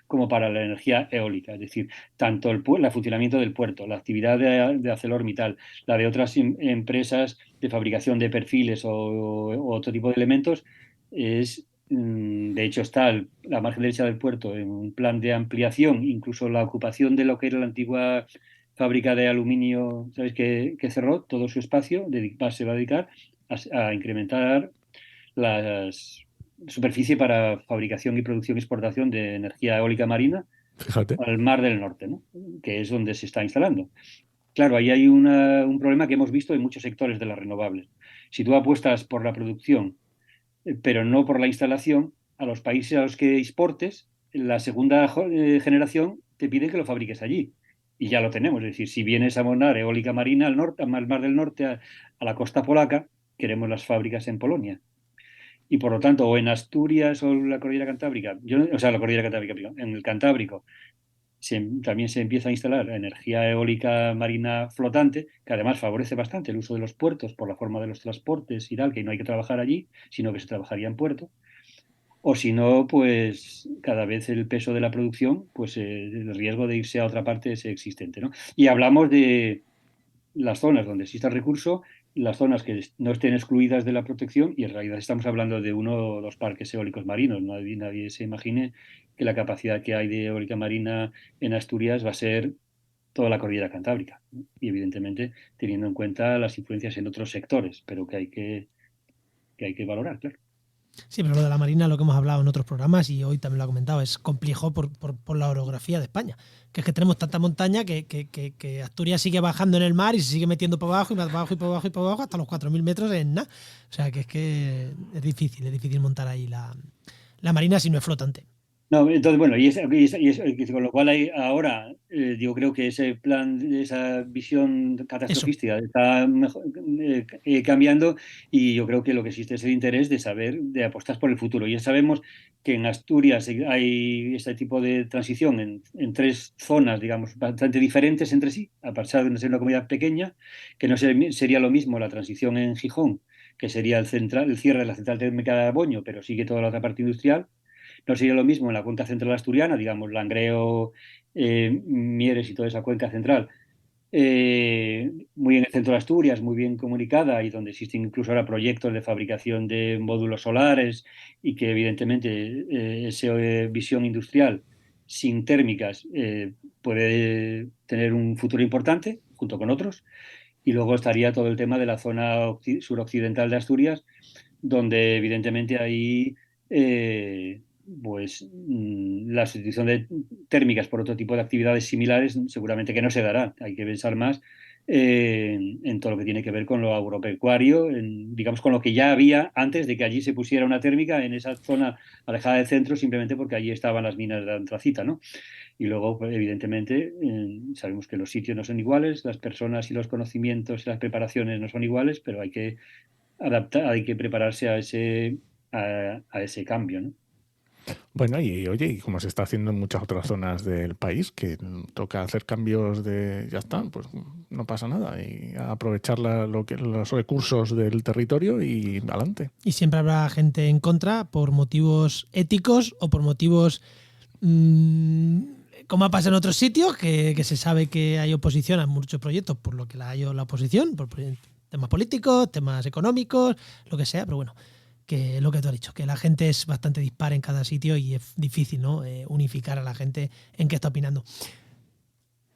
como para la energía eólica, es decir, tanto el funcionamiento del puerto, la actividad de ArcelorMittal, la de otras empresas de fabricación de perfiles o otro tipo de elementos, de hecho está la margen derecha del puerto en un plan de ampliación, incluso la ocupación de lo que era la antigua fábrica de aluminio, ¿sabéis? Que cerró todo su espacio, se va a dedicar a incrementar las superficie para fabricación y producción y exportación de energía eólica marina Fíjate. al Mar del Norte, ¿no? Que es donde se está instalando. Claro, ahí hay un problema que hemos visto en muchos sectores de las renovables. Si tú apuestas por la producción, pero no por la instalación, a los países a los que exportes, la segunda generación te pide que lo fabriques allí. Y ya lo tenemos. Es decir, si vienes a monar eólica marina al norte, al Mar del Norte, a la costa polaca, queremos las fábricas en Polonia. Y por lo tanto, o en Asturias o en la cordillera cantábrica, o sea, la cordillera cantábrica, en el Cantábrico, también se empieza a instalar energía eólica marina flotante, que además favorece bastante el uso de los puertos por la forma de los transportes y tal, que no hay que trabajar allí, sino que se trabajaría en puerto. O si no, pues cada vez el peso de la producción, pues el riesgo de irse a otra parte es existente, ¿no? Y hablamos de las zonas donde exista el recurso, las zonas que no estén excluidas de la protección, y en realidad estamos hablando de uno o dos parques eólicos marinos. Nadie se imagine que la capacidad que hay de eólica marina en Asturias va a ser toda la cordillera cantábrica, ¿no? Y evidentemente teniendo en cuenta las influencias en otros sectores, pero que hay que valorar, claro. Sí, pero lo de la Marina, lo que hemos hablado en otros programas y hoy también lo ha comentado, es complejo por la orografía de España. Que es que tenemos tanta montaña que Asturias sigue bajando en el mar y se sigue metiendo para abajo y para abajo y para abajo y para abajo hasta los 4.000 metros en nada. O sea, que es difícil montar ahí la Marina si no es flotante. No, entonces, bueno, con lo cual ahora, yo creo que ese plan, esa visión Eso. catastrofística está cambiando, y yo creo que lo que existe es el interés de saber, de apostar por el futuro. Ya sabemos que en Asturias hay este tipo de transición en tres zonas, digamos, bastante diferentes entre sí, a pesar de ser una comunidad pequeña, que no sería lo mismo la transición en Gijón, que sería el cierre de la central térmica de Aboño, pero sigue toda la otra parte industrial. No sería lo mismo en la cuenca central asturiana, digamos, Langreo, Mieres y toda esa cuenca central, muy en el centro de Asturias, muy bien comunicada, y donde existen incluso ahora proyectos de fabricación de módulos solares, y que evidentemente esa visión industrial sin térmicas puede tener un futuro importante junto con otros. Y luego estaría todo el tema de la zona suroccidental de Asturias, donde evidentemente hay la sustitución de térmicas por otro tipo de actividades similares seguramente que no se dará. Hay que pensar más en todo lo que tiene que ver con lo agropecuario, digamos con lo que ya había antes de que allí se pusiera una térmica en esa zona alejada del centro, simplemente porque allí estaban las minas de antracita, ¿no? Y luego, pues, evidentemente, sabemos que los sitios no son iguales, las personas y los conocimientos y las preparaciones no son iguales, pero hay que hay que prepararse a ese cambio, ¿no? Bueno, y oye, y como se está haciendo en muchas otras zonas del país, que toca hacer cambios ya está, pues no pasa nada. Y aprovechar los recursos del territorio y adelante. Y siempre habrá gente en contra por motivos éticos o por motivos, como ha pasado en otros sitios, que se sabe que hay oposición a muchos proyectos por lo que hay la oposición, por temas políticos, temas económicos, lo que sea, pero bueno, que lo que tú has dicho, que la gente es bastante dispar en cada sitio y es difícil, ¿no? Unificar a la gente en qué está opinando.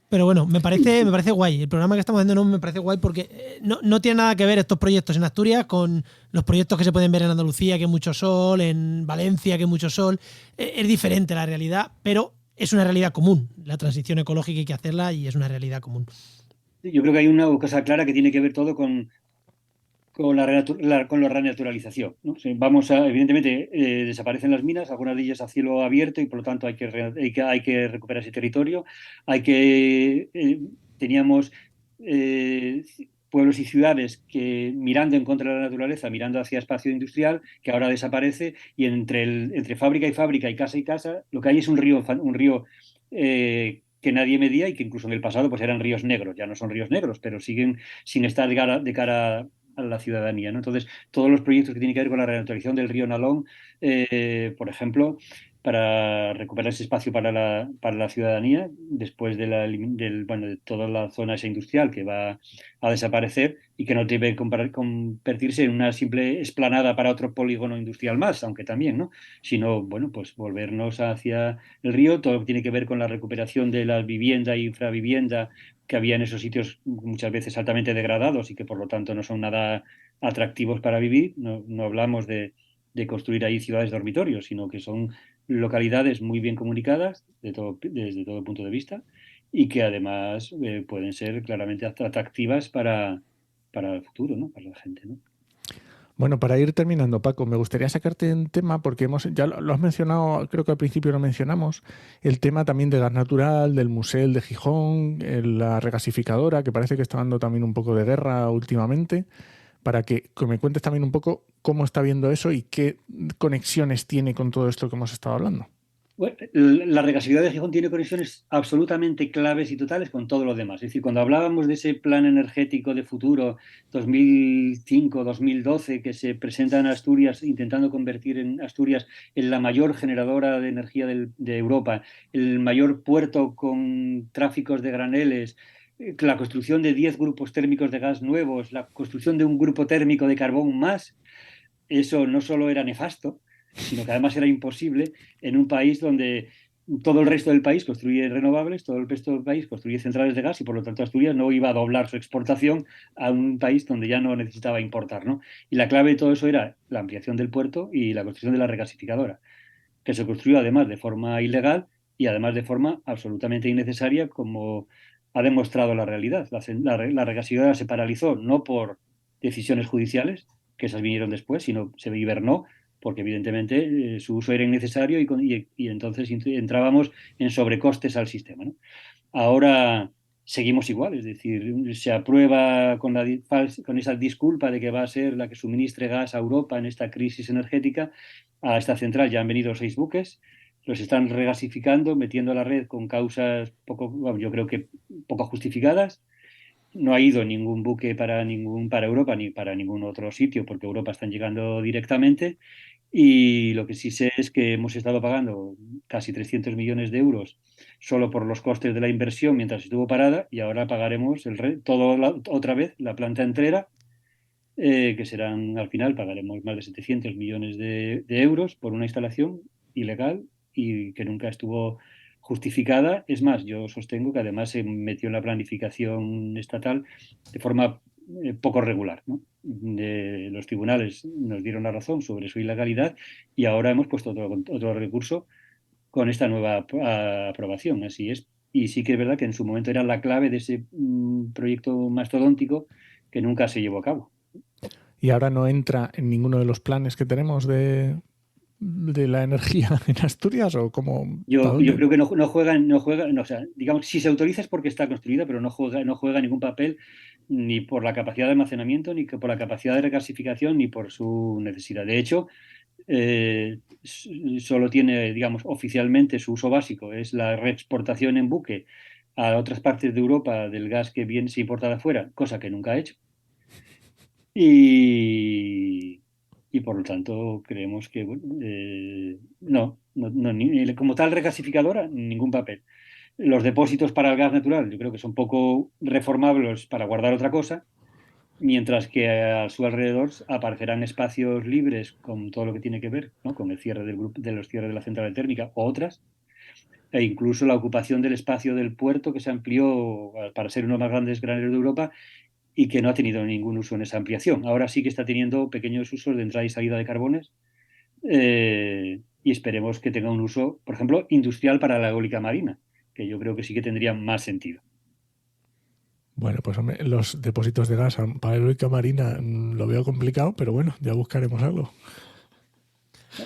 Pero bueno, me parece guay. El programa que estamos haciendo me parece guay porque no tiene nada que ver estos proyectos en Asturias con los proyectos que se pueden ver en Andalucía, que hay mucho sol, en Valencia, que hay mucho sol. Es diferente la realidad, pero es una realidad común. La transición ecológica hay que hacerla y es una realidad común. Yo creo que hay una cosa clara que tiene que ver todo con la renaturalización, ¿no? Evidentemente, desaparecen las minas, algunas de ellas a cielo abierto, y por lo tanto hay que recuperar ese territorio. Teníamos pueblos y ciudades que, mirando en contra de la naturaleza, mirando hacia espacio industrial, que ahora desaparece, y entre fábrica y fábrica y casa, lo que hay es un río que nadie medía, y que incluso en el pasado pues eran ríos negros. Ya no son ríos negros, pero siguen sin estar de cara a la ciudadanía, ¿no? Entonces, todos los proyectos que tienen que ver con la renaturalización del río Nalón, por ejemplo, para recuperar ese espacio para la ciudadanía, después de toda la zona esa industrial que va a desaparecer y que no debe convertirse en una simple explanada para otro polígono industrial más, aunque también, ¿no? Sino, bueno, pues volvernos hacia el río, todo lo que tiene que ver con la recuperación de la vivienda e infravivienda que había en esos sitios, muchas veces altamente degradados y que por lo tanto no son nada atractivos para vivir. No hablamos de de construir ahí ciudades dormitorios, sino que son localidades muy bien comunicadas desde todo punto de vista y que además pueden ser claramente atractivas para el futuro, ¿no? Para la gente, ¿no? Bueno, para ir terminando, Paco, me gustaría sacarte un tema porque ya lo has mencionado, creo que al principio lo mencionamos, el tema también de gas natural, del Musel de Gijón, la regasificadora, que parece que está dando también un poco de guerra últimamente, para que me cuentes también un poco cómo está viendo eso y qué conexiones tiene con todo esto que hemos estado hablando. Bueno, la regasividad de Gijón tiene conexiones absolutamente claves y totales con todo lo demás. Es decir, cuando hablábamos de ese plan energético de futuro 2005-2012 que se presenta en Asturias, intentando convertir en Asturias en la mayor generadora de energía de Europa, el mayor puerto con tráficos de graneles, la construcción de 10 grupos térmicos de gas nuevos, la construcción de un grupo térmico de carbón más, eso no solo era nefasto, sino que además era imposible en un país donde todo el resto del país construye renovables, todo el resto del país construye centrales de gas y por lo tanto Asturias no iba a doblar su exportación a un país donde ya no necesitaba importar, ¿no? Y la clave de todo eso era la ampliación del puerto y la construcción de la regasificadora, que se construyó además de forma ilegal y además de forma absolutamente innecesaria, como ha demostrado la realidad. La regasificadora se paralizó no por decisiones judiciales, que esas vinieron después, sino se hibernó porque evidentemente su uso era innecesario y entonces entrábamos en sobrecostes al sistema, ¿no? Ahora seguimos igual, es decir, se aprueba con esa disculpa de que va a ser la que suministre gas a Europa en esta crisis energética. A esta central ya han venido 6 buques, los están regasificando, metiendo a la red con causas yo creo que poco justificadas. No ha ido ningún buque para Europa ni para ningún otro sitio, porque a Europa están llegando directamente. Y lo que sí sé es que hemos estado pagando casi 300 millones de euros solo por los costes de la inversión mientras estuvo parada, y ahora pagaremos otra vez la planta entera, que serán, al final, pagaremos más de 700 millones de euros por una instalación ilegal y que nunca estuvo justificada. Es más, yo sostengo que además se metió en la planificación estatal de forma poco regular, ¿no? Los tribunales nos dieron la razón sobre su ilegalidad y ahora hemos puesto otro recurso con esta nueva aprobación. Así es. Y sí que es verdad que en su momento era la clave de ese proyecto mastodóntico que nunca se llevó a cabo. ¿Y ahora no entra en ninguno de los planes que tenemos de la energía en Asturias o cómo? Yo creo que no juega, o sea, digamos, si se autoriza es porque está construida, pero no juega ningún papel ni por la capacidad de almacenamiento, ni por la capacidad de regasificación, ni por su necesidad. De hecho, solo tiene, digamos, oficialmente su uso básico, es la reexportación en buque a otras partes de Europa del gas que viene se importa de afuera, cosa que nunca ha hecho. Y por lo tanto creemos que como tal regasificadora, ningún papel. Los depósitos para el gas natural yo creo que son poco reformables para guardar otra cosa, mientras que a su alrededor aparecerán espacios libres con todo lo que tiene que ver, ¿no?, con el cierre de los cierres de la central térmica o otras, e incluso la ocupación del espacio del puerto que se amplió para ser uno de los más grandes graneros de Europa y que no ha tenido ningún uso en esa ampliación. Ahora sí que está teniendo pequeños usos de entrada y salida de carbones, y esperemos que tenga un uso, por ejemplo, industrial para la eólica marina, que yo creo que sí que tendría más sentido. Bueno, pues hombre, los depósitos de gas para eólica marina lo veo complicado, pero bueno, ya buscaremos algo.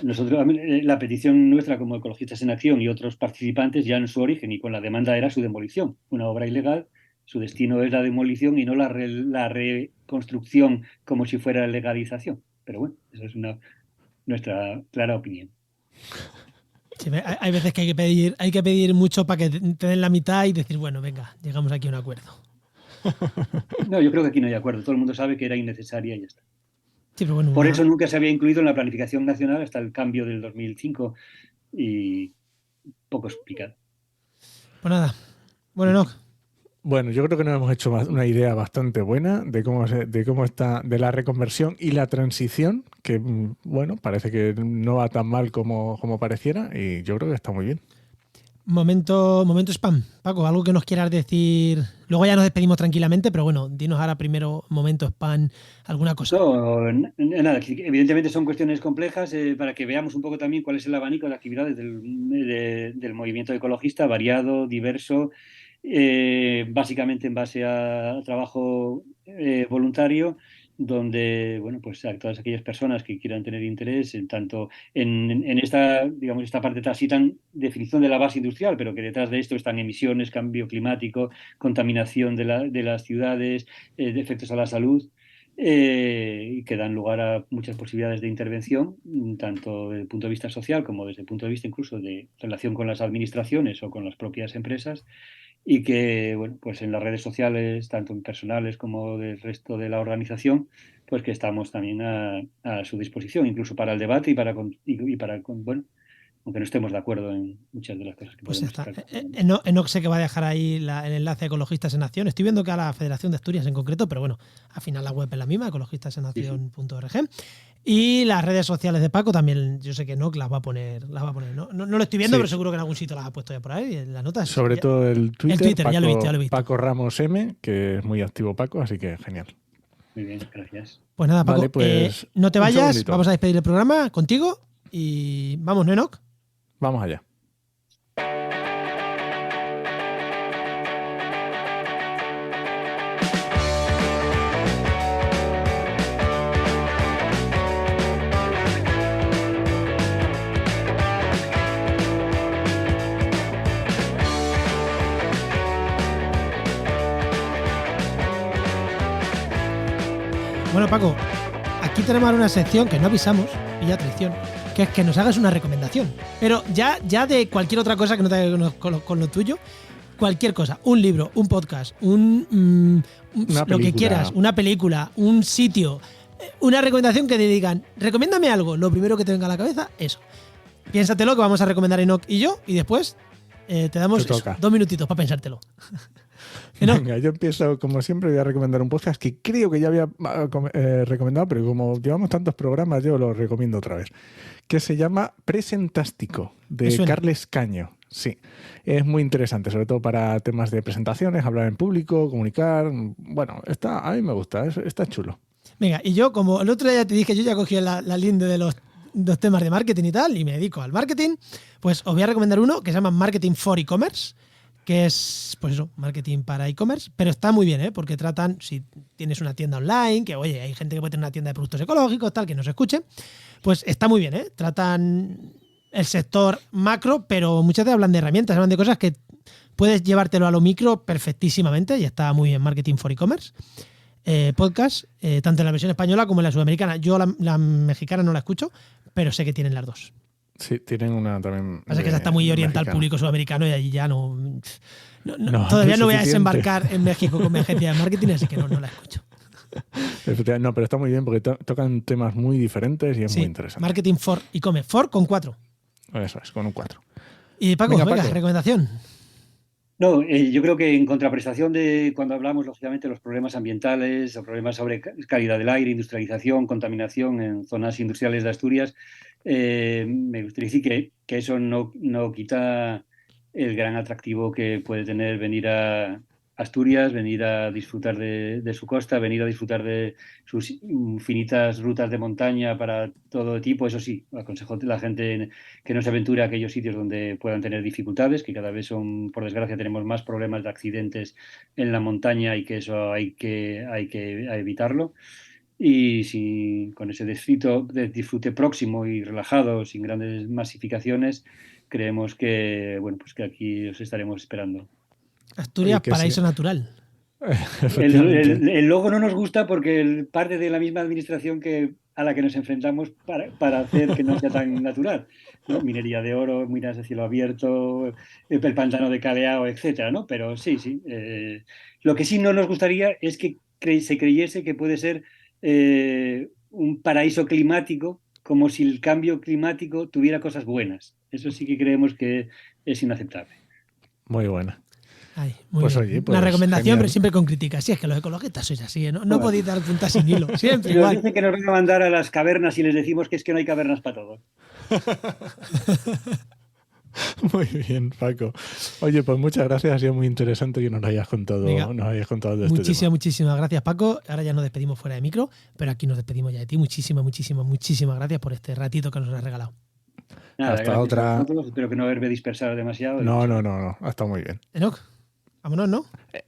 Nosotros, la petición nuestra como Ecologistas en Acción y otros participantes ya en su origen y con la demanda era su demolición. Una obra ilegal, su destino es la demolición y no la reconstrucción como si fuera legalización. Pero bueno, esa es nuestra clara opinión. Sí, hay veces que hay que pedir mucho para que te den la mitad y decir, bueno, venga, llegamos aquí a un acuerdo. No, yo creo que aquí no hay acuerdo. Todo el mundo sabe que era innecesaria y ya está. Sí, pero bueno, por eso nunca se había incluido en la planificación nacional hasta el cambio del 2005 y poco explicado. Pues nada. Bueno, Enoch. Bueno, yo creo que nos hemos hecho una idea bastante buena de cómo está, de la reconversión y la transición, que bueno, parece que no va tan mal como pareciera y yo creo que está muy bien. Momento spam. Paco, algo que nos quieras decir. Luego ya nos despedimos tranquilamente, pero bueno, dinos ahora primero momento spam, alguna cosa. No, nada, evidentemente son cuestiones complejas para que veamos un poco también cuál es el abanico de actividades del movimiento ecologista, variado, diverso, básicamente en base a trabajo voluntario, donde, bueno, pues a todas aquellas personas que quieran tener interés tanto en esta, digamos, esta parte así tan definición de la base industrial, pero que detrás de esto están emisiones, cambio climático, contaminación de las ciudades, efectos a la salud. Y que dan lugar a muchas posibilidades de intervención, tanto desde el punto de vista social como desde el punto de vista incluso de relación con las administraciones o con las propias empresas, y que, bueno, pues en las redes sociales, tanto personales como del resto de la organización, pues que estamos también a su disposición, incluso para el debate y para bueno, aunque no estemos de acuerdo en muchas de las cosas que Pues podemos está. estar. Enoch sé que va a dejar ahí el enlace a Ecologistas en Acción. Estoy viendo que a la Federación de Asturias en concreto, pero bueno, al final la web es la misma, ecologistasenaccion.org. Y las redes sociales de Paco también, yo sé que Enoch las va a poner. No lo estoy viendo, Sí. pero seguro que en algún sitio las ha puesto ya por ahí, en las notas. Sobre todo el Twitter, Twitter, Paco, ya lo he visto. Paco Ramos M, que es muy activo Paco, así que genial. Muy bien, gracias. Pues nada, Paco, Vale, pues, no te un vayas, segundito. vamos a despedir el programa contigo y vamos, ¿no, Enoch? Vamos allá. Bueno, Paco, aquí tenemos ahora una sección que no avisamos, y ya traición, que es que nos hagas una recomendación. Pero ya de cualquier otra cosa que no tenga que ver con lo tuyo, cualquier cosa, un libro, un podcast, lo que quieras, una película, un sitio, una recomendación que te digan, recomiéndame algo, lo primero que te venga a la cabeza, eso. Piénsatelo, que vamos a recomendar Enoch y yo, y después te damos Te toca. 2 minutitos para pensártelo. Enoch. Venga, yo empiezo, como siempre, voy a recomendar un podcast que creo que ya había recomendado, pero como llevamos tantos programas, yo lo recomiendo otra vez, que se llama Presentástico, Me de suena. Carles Caño. Sí, es muy interesante, sobre todo para temas de presentaciones, hablar en público, comunicar. Bueno, a mí me gusta, está chulo. Venga, y yo, como el otro día te dije, yo ya cogí la linde de los temas de marketing y tal, y me dedico al marketing, pues os voy a recomendar uno que se llama Marketing for E-Commerce, que es, pues eso, marketing para e-commerce, pero está muy bien, ¿eh? Porque tratan, si tienes una tienda online, que oye, hay gente que puede tener una tienda de productos ecológicos, tal, que nos escuche, pues está muy bien, ¿eh? Tratan el sector macro, pero muchas veces hablan de herramientas, hablan de cosas que puedes llevártelo a lo micro perfectísimamente, y está muy bien Marketing for E-Commerce. Podcast, tanto en la versión española como en la sudamericana. Yo la mexicana no la escucho, pero sé que tienen las dos. Sí, tienen una también. Pasa que esa está muy orientada al mexicana. público sudamericano y allí ya no No, todavía es no voy a suficiente. desembarcar en México con mi agencia de marketing, así que no la escucho. Efectivamente, no, pero está muy bien porque tocan temas muy diferentes y es Sí, muy interesante. Marketing for e-commerce, for con 4. Eso es, con un 4. Y Paco, venga, Paco. recomendación. No, yo creo que en contraprestación de cuando hablamos, lógicamente, de los problemas ambientales o problemas sobre calidad del aire, industrialización, contaminación en zonas industriales de Asturias, me gustaría decir que eso no quita el gran atractivo que puede tener venir a Asturias, venir a disfrutar de su costa, venir a disfrutar de sus infinitas rutas de montaña para todo tipo. Eso sí, aconsejo a la gente que no se aventure a aquellos sitios donde puedan tener dificultades, que cada vez por desgracia, tenemos más problemas de accidentes en la montaña y que eso hay que evitarlo. Y con ese disfrute próximo y relajado, sin grandes masificaciones, creemos que, bueno, pues que aquí os estaremos esperando. Asturias, Oye, que paraíso sí. natural. El logo no nos gusta porque parte de la misma administración a la que nos enfrentamos para hacer que no sea tan natural, ¿no? Minería de oro, minas de cielo abierto, el pantano de Caleao, etcétera, ¿no? Pero sí. Lo que sí no nos gustaría es que se creyese que puede ser un paraíso climático, como si el cambio climático tuviera cosas buenas. Eso sí que creemos que es inaceptable. Muy buena. Ay, muy Pues bien. oye, pues una recomendación, genial. pero siempre con críticas. Sí, es que los ecologistas sois así, ¿eh? No Bueno. podéis dar puntas sin hilo. Siempre Si nos igual. dicen que nos van a mandar a las cavernas y les decimos que es que no hay cavernas para todos. Muy bien, Paco. Oye, pues muchas gracias, ha sido muy interesante que nos hayas contado, Venga. de este tema. Muchísimas gracias, Paco. Ahora ya nos despedimos fuera de micro, pero aquí nos despedimos ya de ti. Muchísimas gracias por este ratito que nos has regalado. Nada, Hasta gracias otra. a vosotros. Espero que no haberme dispersado demasiado. No, ha estado muy bien. Enoch, vámonos, ¿no?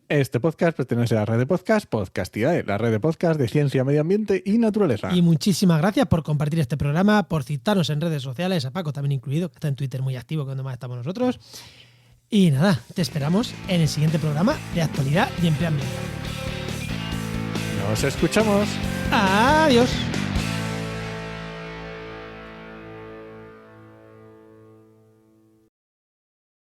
Este podcast pertenece a la red de podcast Podcastidae, la red de podcast de ciencia, medio ambiente y naturaleza. Y muchísimas gracias por compartir este programa, por citarnos en redes sociales, a Paco también incluido, que está en Twitter muy activo, que es donde más estamos nosotros. Y nada, te esperamos en el siguiente programa de actualidad y empleo ambiental. Nos escuchamos. Adiós.